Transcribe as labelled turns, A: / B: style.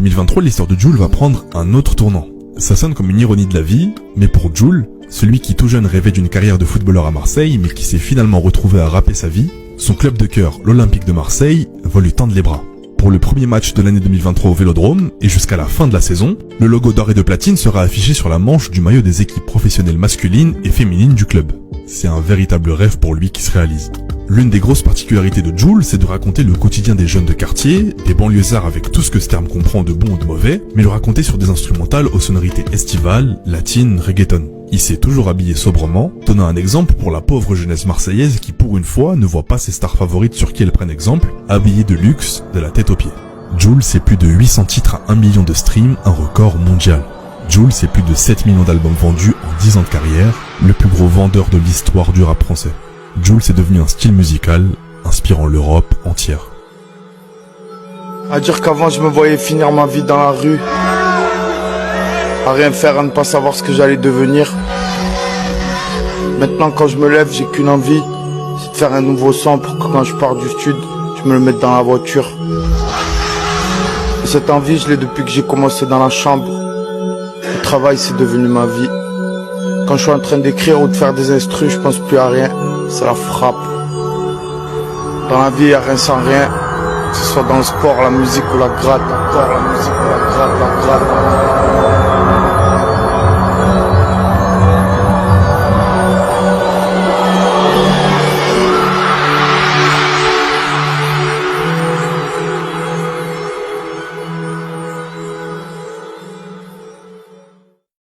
A: 2023, l'histoire de Jul va prendre un autre tournant. Ça sonne comme une ironie de la vie, mais pour Jul, celui qui tout jeune rêvait d'une carrière de footballeur à Marseille, mais qui s'est finalement retrouvé à raper sa vie, son club de cœur, l'Olympique de Marseille, va lui tendre les bras. Pour le premier match de l'année 2023 au Vélodrome, et jusqu'à la fin de la saison, le logo d'or et de platine sera affiché sur la manche du maillot des équipes professionnelles masculines et féminines du club. C'est un véritable rêve pour lui qui se réalise. L'une des grosses particularités de Jul, c'est de raconter le quotidien des jeunes de quartier, des banlieusards avec tout ce que ce terme comprend de bon ou de mauvais, mais le raconter sur des instrumentales aux sonorités estivales, latines, reggaeton. Il s'est toujours habillé sobrement, donnant un exemple pour la pauvre jeunesse marseillaise qui pour une fois ne voit pas ses stars favorites sur qui elle prenne exemple, habillées de luxe, de la tête aux pieds. Jul, c'est plus de 800 titres à 1 million de streams, un record mondial. Jul, c'est plus de 7 millions d'albums vendus en 10 ans de carrière, le plus gros vendeur de l'histoire du rap français. Jul, c'est devenu un style musical, inspirant l'Europe entière.
B: À dire qu'avant je me voyais finir ma vie dans la rue, à rien faire, à ne pas savoir ce que j'allais devenir. Maintenant quand je me lève, j'ai qu'une envie, c'est de faire un nouveau son pour que quand je pars du stud, je me le mette dans la voiture. Et cette envie, je l'ai depuis que j'ai commencé dans la chambre. Le travail, c'est devenu ma vie. Quand je suis en train d'écrire ou de faire des instrus, je pense plus à rien, c'est la frappe. Dans la vie, y a rien sans rien, que ce soit dans le sport, la musique ou la gratte, encore la musique ou la gratte, la gratte.